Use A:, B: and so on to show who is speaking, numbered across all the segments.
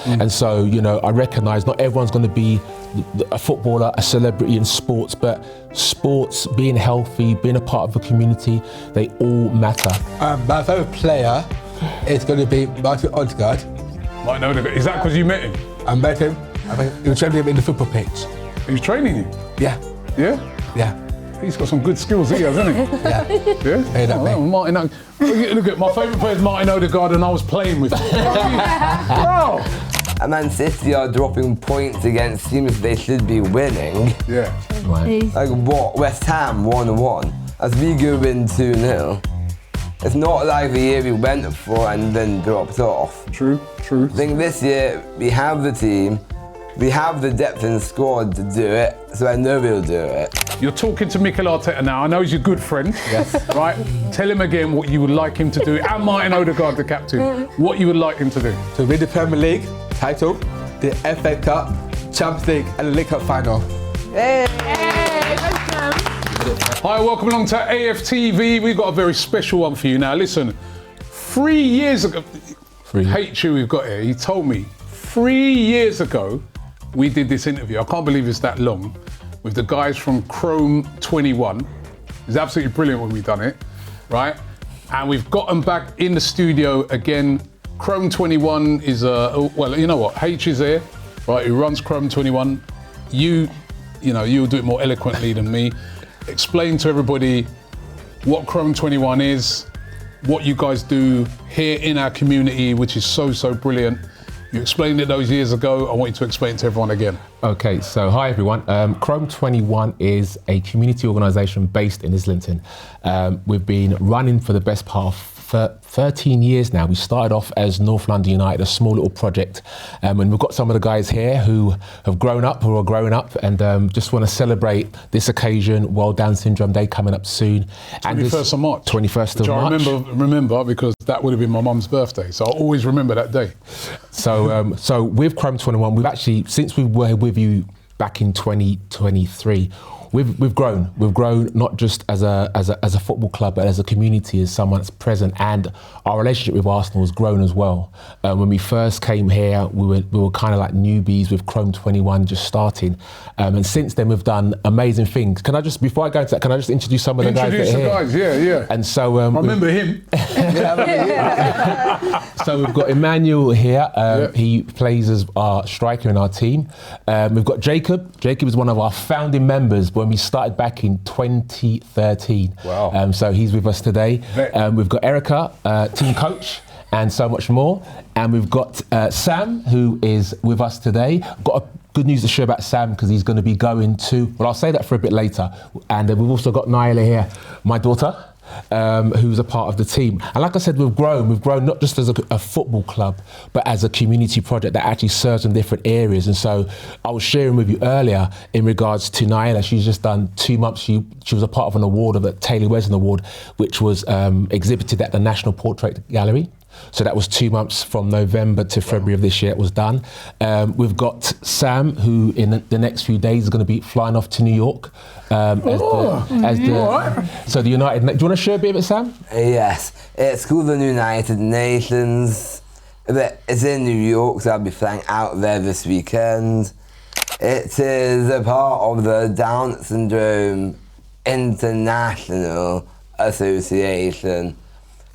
A: And so, you know, I recognise not everyone's going to be a footballer, a celebrity in sports, but sports, being healthy, being a part of the community, they all matter.
B: My favourite player is going to be Martin Odegaard.
C: Martin Odegaard. Is that because you met him?
B: I met him. He was training him in the football pitch.
C: He was training you?
B: Yeah.
C: Yeah?
B: Yeah.
C: He's got some good skills, he has, hasn't he?
B: Yeah.
C: Yeah?
B: Hey, that
C: Oh, Martin, look at my favourite player is Martin Odegaard, and I was playing with him. Bro!
D: And Man City are dropping points against teams they should be winning.
C: Yeah.
A: Right.
D: Like what? West Ham 1-1. As we go in 2-0. It's not like the year we went for and then dropped off.
C: True, true.
D: I think this year we have the team, we have the depth in the squad to do it, so I know we'll do it.
C: You're talking to Mikel Arteta now. I know he's your good friend.
D: Yes.
C: Right? Tell him again what you would like him to do, and Martin Odegaard, the captain, what you would like him to do.
B: To win the Premier League title, the FA Cup, Champions League and the League Cup final.
C: Hi, welcome along to AFTV. We've got a very special one for you now. Listen, 3 years ago, H.U. we've got here, he told me 3 years ago we did this interview. I can't believe it's that long, with the guys from Krome21. It was absolutely brilliant when we done it, right? And we've got them back in the studio again. Krome21 is well, you know what? H is here, right? Who runs Krome21? You know, you'll do it more eloquently than me. Explain to everybody what Krome21 is, what you guys do here in our community, which is so brilliant. You explained it those years ago. I want you to explain it to everyone again.
A: Okay, so hi everyone. Krome21 is a community organisation based in Islington. We've been running for the best part of 13 years now. We started off as North London United, a small little project. And we've got some of the guys here who have grown up, who are growing up, and just want to celebrate this occasion, World Down Syndrome Day coming up soon.
C: 21st of March.
A: 21st of March.
C: I remember because that would have been my mum's birthday. So I'll always remember that day.
A: So, so with Krome21, we've actually, since we were with you back in 2023, we've grown. We've grown not just as a football club, but as a community, as someone that's present. And our relationship with Arsenal has grown as well. When we first came here, we were kind of like newbies with Krome21 just starting. And since then, we've done amazing things. Can I just, before I go into that, can I just introduce some of the guys that are here?
C: Introduce the guys, yeah.
A: And so
C: I remember him.
A: So we've got Emmanuel here. He plays as our striker in our team. We've got Jacob. Jacob is one of our founding members when we started back in 2013.
C: Wow.
A: So he's with us today. We've got Erica, team coach, and so much more. And we've got Sam, who is with us today. Got a good news to share about Sam because he's going to be going to, well, I'll say that for a bit later. And we've also got Nyla here, my daughter, who's a part of the team. And like I said, we've grown not just as a football club, but as a community project that actually serves in different areas. And so I was sharing with you earlier in regards to Nyla. She's just done 2 months. She was a part of an award, of the Taylor Wesson Award, which was exhibited at the National Portrait Gallery. So that was 2 months from November to February of this year it was done. We've got Sam, who in the next few days is going to be flying off to New York. So the United, do you want to share a bit of it, Sam?
D: Yes, it's called the United Nations. It's in New York, so I'll be flying out there this weekend. It is a part of the Down Syndrome International Association.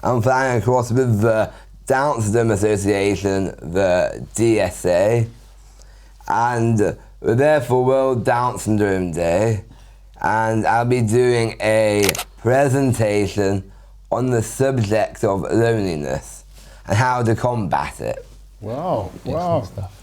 D: I'm flying across with the Down Syndrome Association, the DSA, and we're there for World Down Syndrome Day, and I'll be doing a presentation on the subject of loneliness and how to combat it.
C: Wow,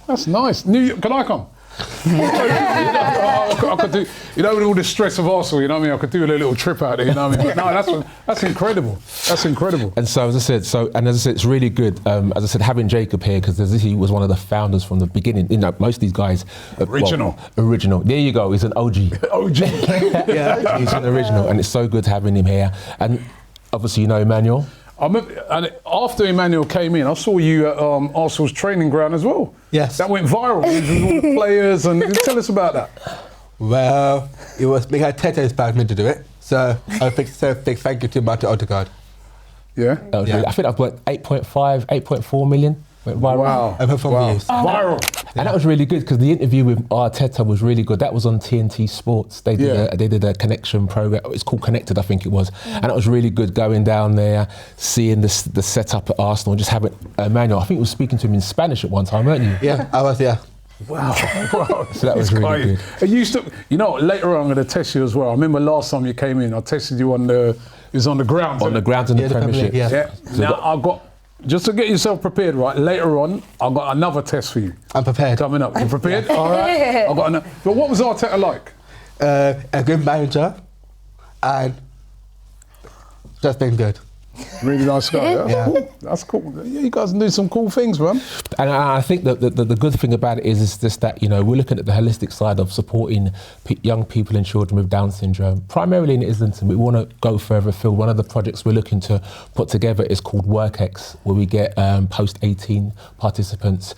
C: that's nice. New York, can I come? I could do, you know, with all the stress of Arsenal, you know what I mean? I could do a little trip out there, you know what I mean? But no, that's incredible. That's incredible.
A: And so, as I said, it's really good. As I said, having Jacob here because he was one of the founders from the beginning. You know, most of these guys. Original. There you go. He's an OG. Yeah, he's an original, and it's so good having him here. And obviously, you know Emmanuel.
C: And after Emmanuel came in, I saw you at Arsenal's training ground as well.
B: Yes.
C: That went viral with all the players, and tell us about that.
B: Well, it was Mikel Arteta inspired me to do it. So a big thank you to Martin Odegaard.
C: Yeah?
A: I think I've got 8.4 million Went viral.
C: Wow.
B: Over from views.
C: Viral.
A: And that was really good because the interview with Arteta was really good. That was on TNT Sports. They did a connection program. It's called Connected, I think it was. And it was really good going down there, seeing the setup at Arsenal, and just having Emmanuel. I think you were speaking to him in Spanish at one time, weren't you?
B: Yeah, I was, yeah.
C: Wow.
A: So that was really good.
C: And you used to, later on I'm going to test you as well. I remember last time you came in, I tested you on the grounds.
A: On the grounds in the Premiership.
B: Yeah.
C: So now I've got, just to get yourself prepared, right, later on, I've got another test for you.
B: I'm prepared.
C: Coming up. You prepared? All right. I've got another. But what was Arteta like?
B: A good manager and just been good.
C: Really nice guy. That's
B: Yeah.
C: cool. That's cool. Yeah, you guys do some cool things, man.
A: And I think that the good thing about it is just that, we're looking at the holistic side of supporting young people and children with Down syndrome, primarily in Islington. We want to go further afield. One of the projects we're looking to put together is called WorkX, where we get post-18 participants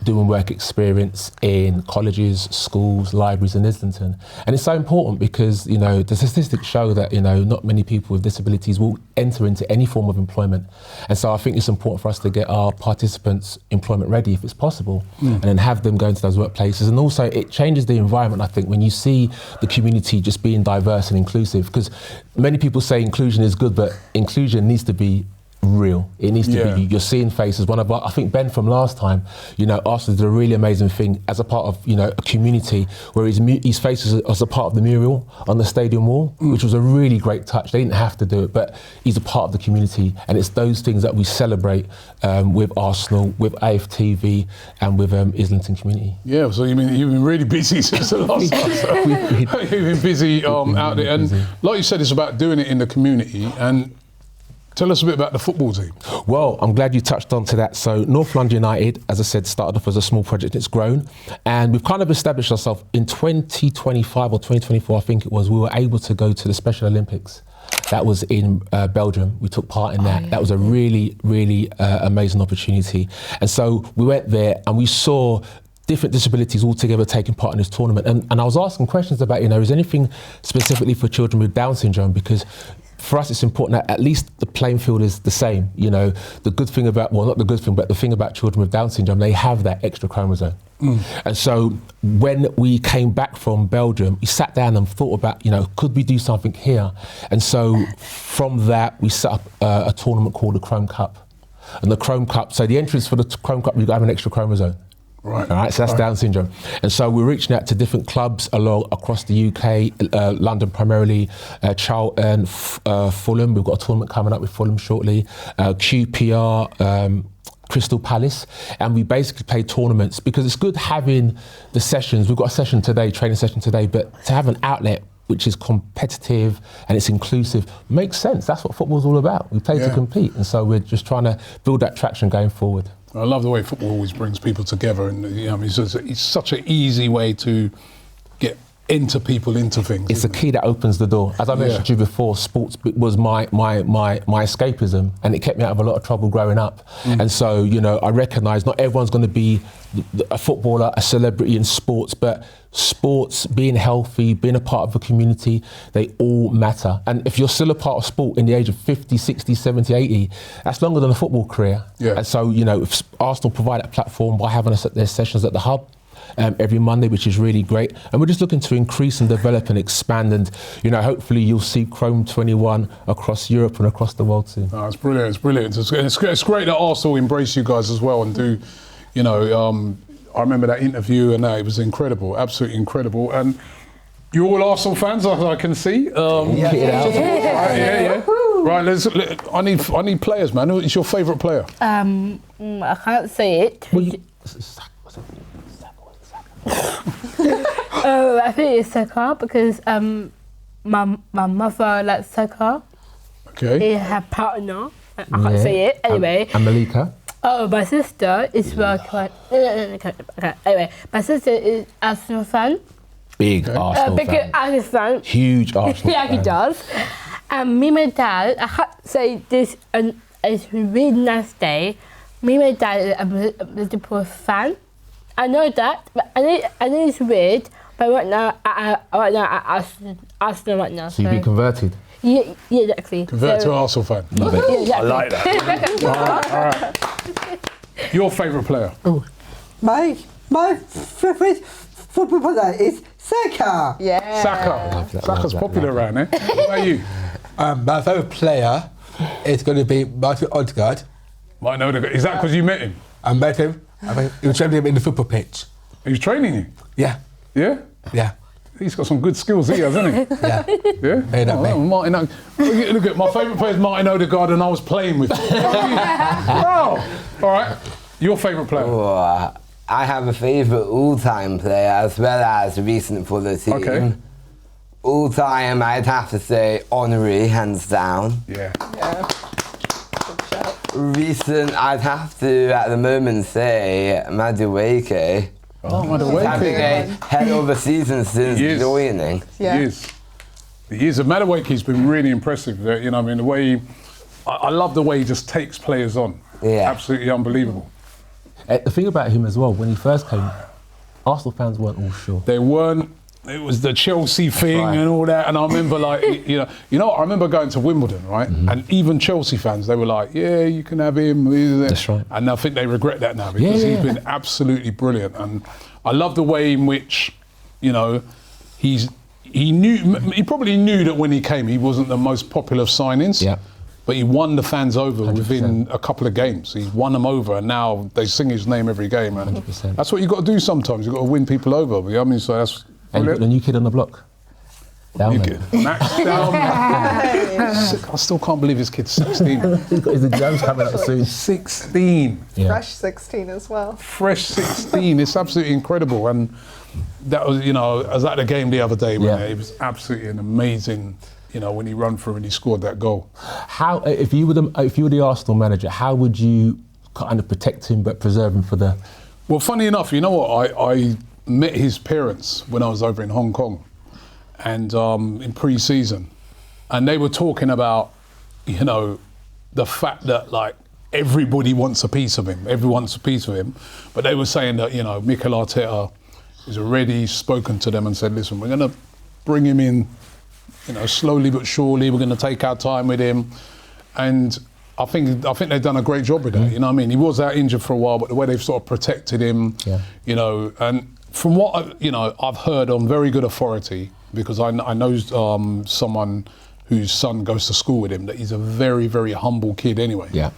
A: doing work experience in colleges, schools, libraries in Islington. And it's so important because, the statistics show that, not many people with disabilities will enter into any form of employment. And so I think it's important for us to get our participants employment ready if it's possible, and then have them go into those workplaces. And also it changes the environment, I think, when you see the community just being diverse and inclusive, because many people say inclusion is good, but inclusion needs to be real. It needs to be, you're seeing faces. I think Ben from last time, Arsenal did a really amazing thing as a part of, a community where his face was a part of the mural on the stadium wall, which was a really great touch. They didn't have to do it, but he's a part of the community, and it's those things that we celebrate with Arsenal, with AFTV, and with Islington community.
C: Yeah, so you've been really busy since the last time. So you've been busy out there, and like you said, it's about doing it in the community. And tell us a bit about the football team.
A: Well, I'm glad you touched on to that. So North London United, as I said, started off as a small project. It's grown, and we've kind of established ourselves in 2025 or 2024, I think it was. We were able to go to the Special Olympics. That was in Belgium. We took part in that. That was a really, really amazing opportunity. And so we went there and we saw different disabilities all together taking part in this tournament. And I was asking questions about, is anything specifically for children with Down syndrome? Because for us, it's important that at least the playing field is the same. The good thing about, well, not the good thing, but the thing about children with Down syndrome, they have that extra chromosome. And so when we came back from Belgium, we sat down and thought about, could we do something here? And so from that, we set up a tournament called the Krome Cup. And the Krome Cup, so the entrance for the Krome Cup, you've got to have an extra chromosome.
C: Right.
A: All right, so that's Down syndrome. And so we're reaching out to different clubs across the UK, London primarily, Charlton, Fulham. We've got a tournament coming up with Fulham shortly, QPR, Crystal Palace, and we basically play tournaments because it's good having the sessions. We've got a session today, training session today, but to have an outlet which is competitive and it's inclusive makes sense. That's what football's all about. We play to compete, and so we're just trying to build that traction going forward.
C: I love the way football always brings people together, and it's such an easy way to get people into things.
A: It's a key that opens the door. As I mentioned to you before, sports was my escapism, and it kept me out of a lot of trouble growing up. And so, I recognise not everyone's going to be a footballer, a celebrity in sports, but sports, being healthy, being a part of a community, they all matter. And if you're still a part of sport in the age of 50, 60, 70, 80, that's longer than a football career. And so, if Arsenal provide that platform by having us at their sessions at the Hub, every Monday, which is really great. And we're just looking to increase and develop and expand, and hopefully you'll see Krome21 across Europe and across the world soon.
C: Oh, it's brilliant, it's brilliant. It's great that Arsenal embrace you guys as well and do, I remember that interview and it was incredible, absolutely incredible. And you're all Arsenal fans, as I can see. Right, I need players, man. Who's your favourite player?
E: I can't say it. I think it's Saka because my mother likes Saka.
C: Okay.
E: It's her partner. I can't say it. Anyway.
A: And Malika?
E: Oh, my sister is Anyway, my sister is Arsenal fan.
A: Big Arsenal
E: big
A: fan.
E: Arsenal fan.
A: Huge Arsenal
E: Yeah,
A: fan.
E: he does. And me and my dad, I can't say this, and it's a really nice day. Me and my dad is a Liverpool fan. I know that, but I know it's weird. But right now, I Arsenal right now.
A: So you've been converted?
E: Yeah, exactly.
C: Convert to an Arsenal fan.
A: Love it.
E: Yeah, exactly.
C: I like that. All right. Your favourite player?
F: My favorite football player is Saka.
G: Yeah.
C: Saka. Saka's popular around there. What about you?
B: My favourite player is going to be Martin Odegaard.
C: Martin Odegaard. Is that because you met him?
B: I met him. I mean, he was training him in the football pitch.
C: He was training you?
B: Yeah,
C: Yeah?
B: yeah,
C: He's got some good skills, he has, hasn't he?
B: yeah.
C: Yeah?
B: Hey, that
C: Oh,
B: mate.
C: Martin Odegaard. Look at my favourite player is Martin Odegaard and I was playing with him. Wow. All right. Your favourite player?
D: Oh, I have a favourite all-time player as well as recent for the team.
C: Okay.
D: All-time, I'd have to say Henry, hands down.
C: Yeah.
G: Yeah. Good shout.
D: Recent, I'd have to at the moment say Madueke.
C: Oh, my
D: Having a hell of a season since
C: He is.
D: joining.
G: Yeah.
C: He is. He is. Madueke's been really impressive. You know, I mean, the way I love the way he just takes players on.
D: Yeah.
C: Absolutely unbelievable.
A: The thing about him as well, when he first came, Arsenal fans weren't all sure.
C: They weren't. It was the Chelsea thing
A: right.
C: and all that. And I remember, like, you know, I remember going to Wimbledon, right? And even Chelsea fans, they were like, "Yeah, you can have him."
A: That's right.
C: And I think they regret that now because he's
A: Yeah.
C: been absolutely brilliant. And I love the way in which, you know, he probably knew that when he came, he wasn't the most popular of signings.
A: Yeah.
C: But he won the fans over
A: 100%.
C: within a couple of games. He won them over, and now they sing his name every game. And
A: 100%.
C: that's what you got to do sometimes. You got to win people over. You know what I mean, so that's
A: And you've got the new kid on the block. Down
C: you
A: there.
C: get Max down. I still can't believe his kid's 16.
A: He's got his exams coming up soon.
C: 16.
A: Yeah.
G: Fresh 16 as well.
C: Fresh 16. It's absolutely incredible. And that was, you know, I was at the game the other day when
A: Yeah.
C: it was absolutely an amazing, you know, when he run through and he scored that goal.
A: How, if you were the Arsenal manager, how would you kind of protect him but preserve him for the?
C: Well, funny enough, you know what? I met his parents when I was over in Hong Kong, and in pre-season, and they were talking about, you know, the fact that like everybody wants a piece of him, everyone wants a piece of him, but they were saying that, you know, Mikel Arteta has already spoken to them and said, listen, we're going to bring him in, you know, slowly but surely. We're going to take our time with him, and I think they've done a great job with that. You know what I mean? He was out injured for a while, but the way they've sort of protected him, you know, and from what I've heard on very good authority, because I know someone whose son goes to school with him, that he's a very, very humble kid anyway.
A: Yeah.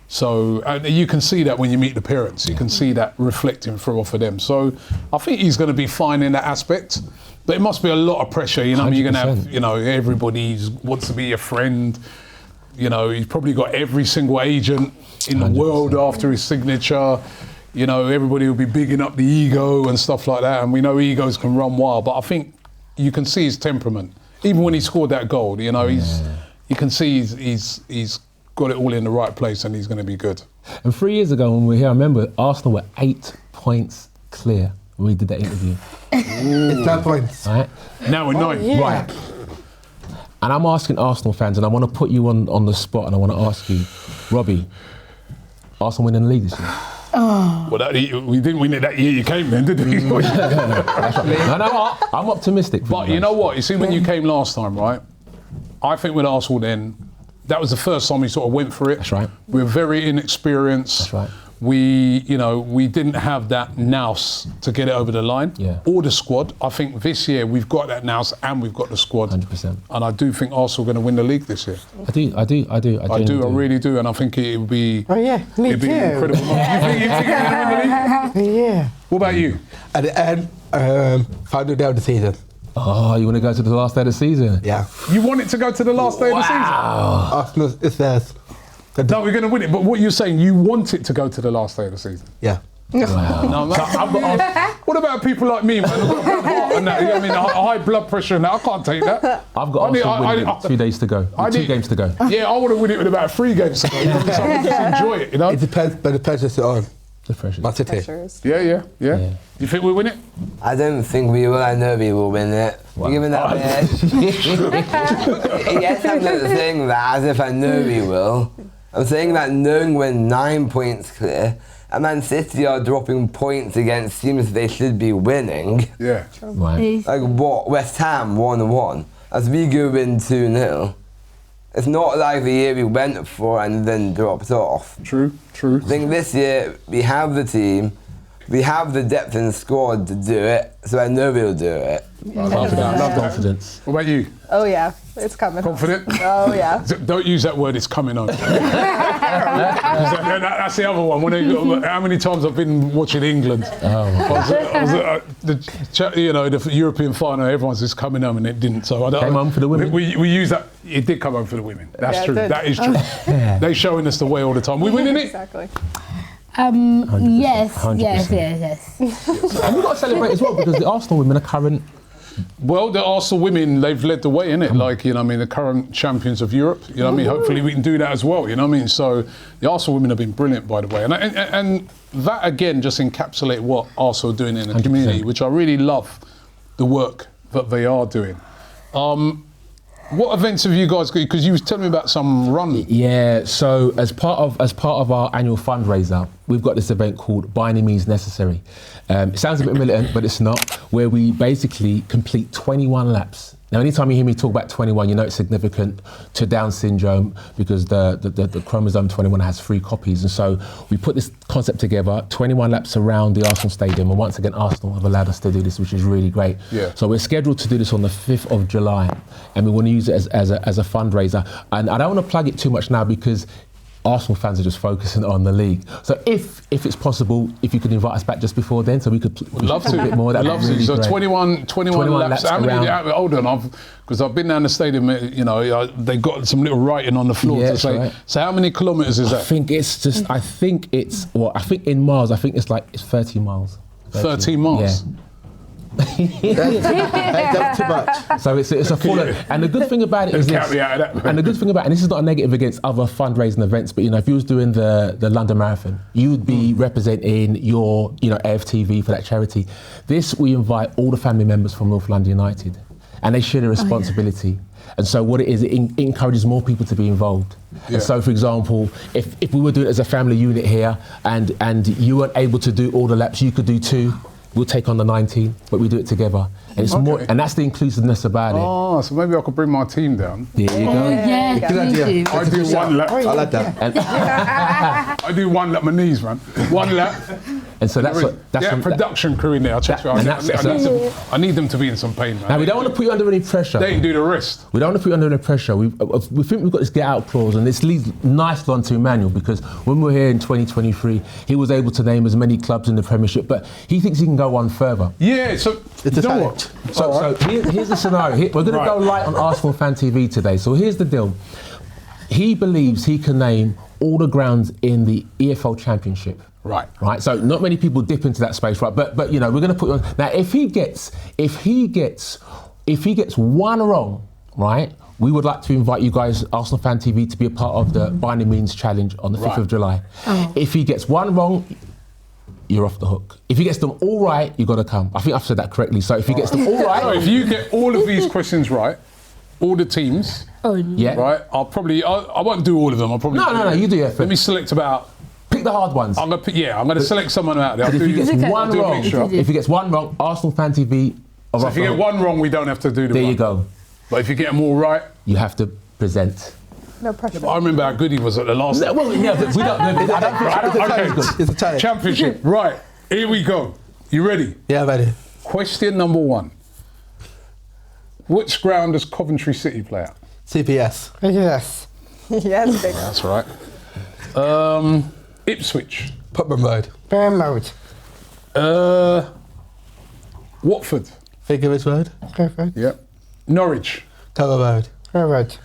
C: So and you can see that when you meet the parents, you can see that reflecting through off of them. So I think he's going to be fine in that aspect. But it must be a lot of pressure, you know. I mean, you're going to have, you know, everybody wants to be your friend. You know, he's probably got every single agent in the
A: 100%.
C: world after his signature. You know, everybody will be bigging up the ego and stuff like that. And we know egos can run wild, but I think you can see his temperament. Even when he scored that goal, you know, you can see he's got it all in the right place and he's going to be good.
A: And 3 years ago when we were here, I remember Arsenal were 8 points clear when we did that interview.
B: It's 10 points.
A: Right?
C: Now we're 9.
G: yeah.
A: Right. And I'm asking Arsenal fans, and I want to put you on the spot, and I want to ask you, Robbie, Arsenal winning the league this year?
C: Well, we didn't win it that year you came then, did we?
A: No, I'm optimistic. for
C: But you know what? You see, when you came last time, right? I think with Arsenal then, that was the first time we sort of went for it.
A: That's right.
C: We were very inexperienced.
A: That's right.
C: We didn't have that nous to get it over the line.
A: Yeah.
C: Or the squad. I think this year we've got that nous and we've got the squad.
A: 100%.
C: And I do think Arsenal are going to win the league this year.
A: I do.
C: I really do. And I think it would be.
F: Oh yeah, me
C: It'd be
F: too.
C: incredible. You think you're going to win the league?
F: Yeah.
C: What about you?
B: At the end, final day of the season.
A: Oh, you want to go to the last day of the season?
B: Yeah.
C: You want it to go to the last day of the season?
B: Arsenal is theirs.
C: No, we're going to win it. But what you're saying, you want it to go to the last day of the season?
B: Yeah.
C: No, what about people like me? Man, I've got a bad heart and that, I mean, high blood pressure and that. I can't take that.
A: I've got Arsenal winning it. 2 days to go. Two games to go.
C: Yeah, I want to win it with about 3 games to go. So I can just enjoy it, you know?
B: It depends, but the pressure's on.
A: The pressure.
B: Man City.
G: Pressures.
C: Yeah. You think we win it?
D: I don't think we will. I know we will win it.
A: Wow.
D: You're giving that bit. Yes, I'm not saying that as if I know we will. I'm saying that knowing we're 9 points clear, and Man City are dropping points against teams they should be winning.
C: Yeah.
A: Right.
D: Like what? West Ham 1-1. As we go in 2-0. It's not like the year we went for and then dropped off.
C: True.
D: I think this year we have the team, we have the depth in the squad to do it, so I know we'll do it.
A: Confidence.
C: What about you?
G: Oh yeah, it's coming.
C: Confident?
G: Oh yeah.
C: Don't use that word, it's coming on. That's the other one. How many times I've been watching England? The European final, everyone's just coming home and it didn't. So I don't.
A: Came home for the women?
C: We use that. It did come home for the women. That's
G: Yeah,
C: true.
G: it did.
C: That is true. They're showing us the way all the time. We winning it?
G: Exactly.
E: Yes,
A: 100%.
E: yes.
A: And we've got to celebrate as well because the Arsenal women are current.
C: Well, the Arsenal women, they've led the way, innit? Like, the current champions of Europe. Hopefully we can do that as well, So the Arsenal women have been brilliant, by the way. And that, again, just encapsulates what Arsenal are doing in the
A: 100%.
C: community, which I really love the work that they are doing. What events have you guys got? Because you was telling me about some run.
A: Yeah, so as part of our annual fundraiser, we've got this event called By Any Means Necessary. It sounds a bit militant, but it's not, where we basically complete 21 laps. Now, anytime you hear me talk about 21, you know it's significant to Down syndrome because the chromosome 21 has 3 copies. And so we put this concept together, 21 laps around the Arsenal Stadium. And once again, Arsenal have allowed us to do this, which is really great.
C: Yeah.
A: So we're scheduled to do this on the 5th of July. And we want to use it as a fundraiser. And I don't want to plug it too much now because Arsenal fans are just focusing on the league. So if it's possible, if you could invite us back just before then, so we could
C: Love
A: talk
C: to.
A: a bit more. That'd
C: Love
A: be really
C: to. So
A: great.
C: 21 laps. How many?
A: around.
C: Hold on, because I've been down the stadium. They've got some little writing on the floor
A: Yeah,
C: to
A: that's
C: say.
A: right.
C: So how many kilometres is
A: I
C: that?
A: think in miles, it's 30 miles.
C: 13 miles.
A: Yeah.
B: That's too much.
A: So it's a full. And the good thing about it is
C: Count
A: this.
C: me out of that.
A: And the good thing about, and this is not a negative against other fundraising events, but if you was doing the London Marathon, you would be representing your AFTV for that charity. This, we invite all the family members from North London United, and they share the responsibility. And so what it is, it encourages more people to be involved.
C: Yeah.
A: And so, for example, if we were doing it as a family unit here, and you weren't able to do all the laps, you could do 2. We'll take on the 19, but we do it together. And it's more, and that's the inclusiveness about it.
C: Oh, so maybe I could bring my team down.
A: There you go.
E: Yes,
B: Good idea.
C: I do one lap.
B: I like that.
C: I do 1 lap. My knees, man. 1 lap.
A: And so that's
C: Yeah, production crew in there. I'll check you out. I need them to be in some pain, man.
A: Now, we don't want to put you under any pressure.
C: They can do the rest.
A: We don't want to put you under any pressure. We think we've got this get out clause, and this leads nicely onto Emmanuel, because when we were here in 2023, he was able to name as many clubs in the Premiership, but he thinks he can go one further.
C: Yeah, so
B: It's a
C: you know
B: challenge.
C: what?
A: So here's the scenario. We're going to go light on Arsenal Fan TV today. So here's the deal. He believes he can name all the grounds in the EFL Championship.
C: Right.
A: Right. So not many people dip into that space, right? But we're going to put you on. Now, if he gets one wrong, right? We would like to invite you guys, Arsenal Fan TV, to be a part of the By Any Means challenge on the 5th of July.
E: Oh.
A: If he gets one wrong, you're off the hook. If he gets them all right, you got to come. I think I've said that correctly. So if he gets them all right,
C: So if you get all of these questions right, all the teams,
A: yeah,
C: right? I won't do all of them. I'll probably
A: No, you do your
C: Let me select about.
A: pick the hard ones.
C: I'm gonna select someone out there.
A: But if he gets one
C: do a
A: wrong,
C: mixture.
A: if he gets one wrong, Arsenal Fan TV. Are
C: So
A: off
C: if you
A: the
C: get
A: hook.
C: one wrong, we don't have to do the
A: There
C: one.
A: you go.
C: But if you get them all right,
A: You have to present.
G: No pressure.
C: I remember how good he was at the last.
A: No, well, yeah, but we don't. I don't
C: Okay.
B: It's a challenge.
C: Championship. Right. Here we go. You ready?
B: Yeah, ready.
C: Question number 1. Which ground does Coventry City play at?
B: CPS.
F: Yes.
G: Yes, big.
C: That's right. Ipswich.
B: Putman Road.
F: Bournemouth.
C: Watford.
B: Vicarage Road.
F: Perfect.
C: Yep. Norwich.
B: Tower Road.
F: Perfect.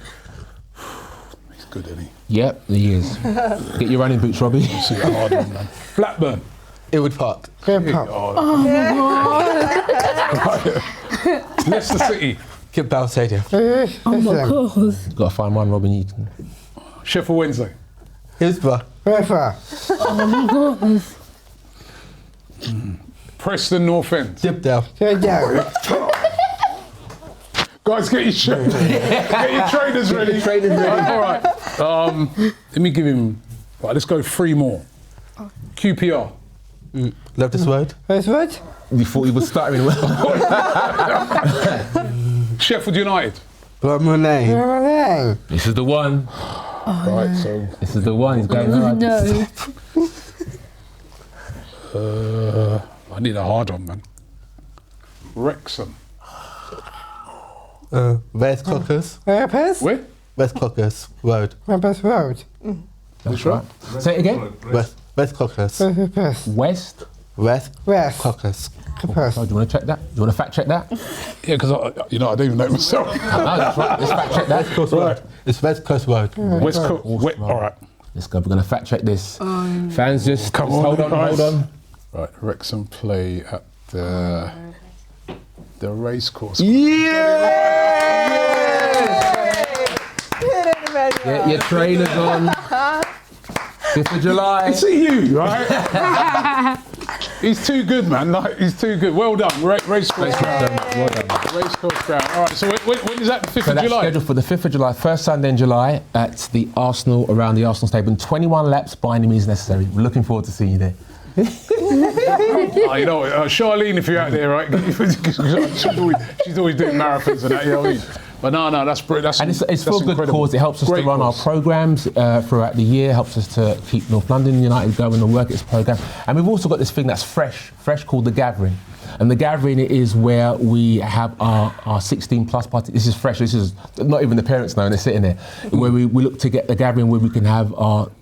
C: He's good, isn't he?
A: Yep, he is. Get your running boots, Robbie.
C: See a hard one, man. Blackburn.
B: Itwood Park.
F: Grandpa.
C: Leicester City.
B: Kid Bell Stadium.
E: Oh my God.
A: Got to find one, Robin. You can.
C: Sheffield Wednesday.
B: Hillsborough.
F: Perfect.
C: Preston North End.
B: Dibdale.
F: Sit down.
C: Guys, get your trainers ready. All right. Let me give him. Right, let's go 3 more. QPR.
B: Love this road.
F: That's what?
A: You thought he was starting well.
C: Sheffield United.
B: Krome21.
A: This is the one.
C: Right, so
A: This is the one. He's going hard.
E: No.
C: I need a hard one, man. Wrexham.
B: West Caucus.
F: Rappers?
C: Where?
B: West Caucus Road.
F: Rappers Road.
A: That's right. Say it again.
B: West Caucus.
F: Rappers.
A: West.
B: West
F: West.
B: Caucus.
F: Rappers.
A: Oh, do you want to check that? Do you want to fact check that?
C: Yeah, because I don't even know it myself.
A: No, that's right. Let's fact check that.
C: Right.
B: It's West Coast Road.
C: West Coast. All right.
A: Let's go. We're going to fact check this. Fans, just
C: Come
A: just
C: on,
A: hold on,
C: guys.
A: hold on.
C: Right, Wrexham play at the racecourse.
A: Get your trainers on. 5th of July.
C: Is it you, right? He's too good, man. Like, he's too good. Well done. Racecourse ground.
A: Well done.
C: Racecourse ground. All right, so when is that? The 5th
A: So
C: of
A: that's
C: July?
A: scheduled for the 5th of July, first Sunday in July at the Arsenal, around the Arsenal Stadium. 21 laps by any means necessary. We're looking forward to seeing you there.
C: Oh, you know, Charlene, if you're out there, right? she's always doing marathons and that, you know what I mean? But no, that's brilliant.
A: And it's for a good
C: incredible.
A: cause. It helps us
C: Great
A: to run
C: cause.
A: our programmes throughout the year, helps us to keep North London United going and work its programme. And we've also got this thing that's fresh called The Gathering. And The Gathering is where we have our 16 plus party. This is fresh, this is not even the parents know, and they're sitting there. Where we look to get The Gathering where we can have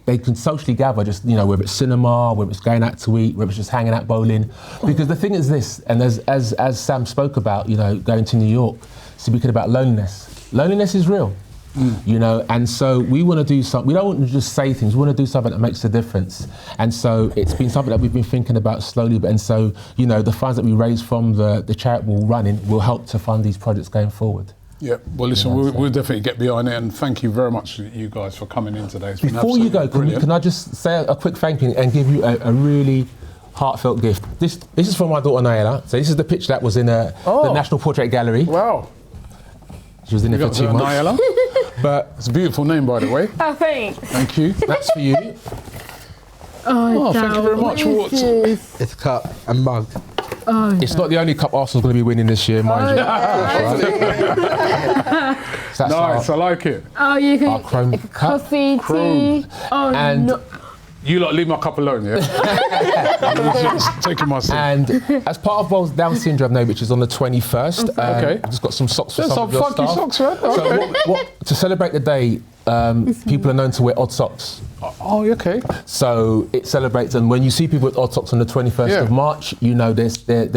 A: they can socially gather, just, you know, whether it's cinema, whether it's going out to eat, whether it's just hanging out bowling. Because the thing is this, and as Sam spoke about, you know, going to New York, speaking about loneliness. Loneliness is real, you know, and so we want to do something. We don't want to just say things. We want to do something that makes a difference. And so it's been something that we've been thinking about slowly. And so, you know, the funds that we raise from the charitable running will help to fund these projects going forward.
C: Yeah, well, listen, we'll definitely get behind it, and thank you very much, you guys, for coming in today. It's been
A: Before you go,
C: absolutely brilliant.
A: can I just say a quick thank you and give you a really heartfelt gift. This is from my daughter Naila. So this is the picture that was in the National Portrait Gallery.
C: Wow.
A: She was in there for 2 months.
C: Naila.
A: But
C: It's a beautiful name, by the way.
E: Oh, thanks.
C: Thank you.
A: that's for you.
E: Oh,
C: thank you very much.
E: What is this?
B: It's cup and mug.
A: It's not the only cup Arsenal's going to be winning this year, mind you. So that's
C: Nice, I like it.
E: Oh, you can
A: Our Krome cup.
E: coffee,
C: Krome.
E: tea. Oh,
A: And-
E: no.
C: You lot leave my cup alone, yeah? I'm just taking my seat.
A: And as part of World Down Syndrome Day, which is on the 21st,
C: Okay.
A: I've just got some socks for
C: There's
A: some
C: some
A: of your
C: funky
A: staff.
C: socks, right?
A: So
C: Okay.
A: to celebrate the day, people are known to wear odd socks.
C: Oh, okay.
A: So it celebrates, and when you see people with odd socks on the 21st
C: Yeah.
A: of March, you know they're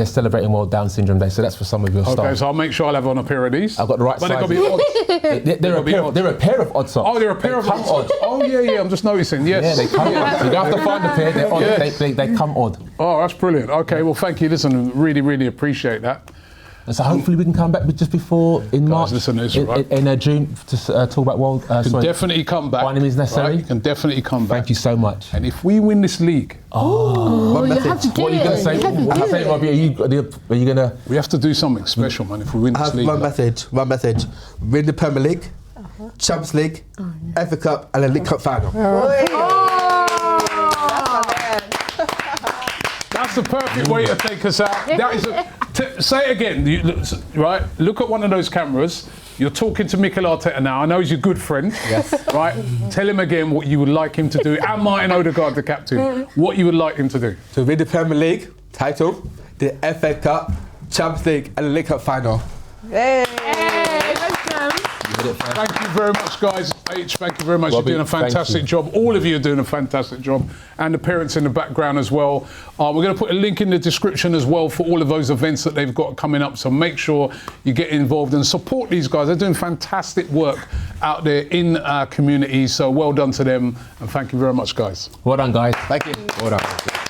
A: celebrating World Down Syndrome Day. So that's for some of your
C: Okay,
A: staff.
C: so I'll make sure I'll have on a pair of these.
A: I've got the right
C: But they've got to
A: size.
C: be odd.
A: They're a pair of odd socks.
C: Oh, they're a pair of
A: come
C: odd.
A: odd.
C: Oh, yeah, I'm just noticing, yes.
A: Yeah, they come odd. So you don't have to find a pair. They're odd.
C: Yeah.
A: They come odd.
C: Oh, that's brilliant. Okay, well, thank you. Listen, really, really appreciate that.
A: And so hopefully we can come back just before in March,
C: listen, it's right.
A: in June, to talk about World.
C: You can definitely come back.
A: By any means necessary.
C: Right? You can definitely come back.
A: Thank you so much.
C: And if we win this league,
E: Oh, you have to do
A: What are you going to
E: it.
A: say?
E: You have to
A: What
E: do
A: are you
E: it.
A: Robbie? Are you going to?
C: we have to do something special, man, if we win
B: I
C: this
B: have
C: league.
B: one message. Win the Premier League, Champions League, FA Cup, and the League Cup final.
C: That's the perfect way to take us out. That is say it again, right? Look at one of those cameras. You're talking to Mikel Arteta now. I know he's your good friend. Yes. Right? Tell him again what you would like him to do, and Martin Odegaard, the captain, what you would like him to do.
B: To win the Premier League title, the FA Cup, Champions League, and the League Cup final.
G: Hey.
C: Thank you very much, guys. H, thank you very much.
A: Robbie,
C: You're doing a
A: thank
C: fantastic
A: you.
C: job. All of you are doing a fantastic job. And the parents in the background as well. We're going to put a link in the description as well for all of those events that they've got coming up. So make sure you get involved and support these guys. They're doing fantastic work out there in our community. So well done to them. And thank you very much, guys.
A: Well done, guys. Thank you. Well done.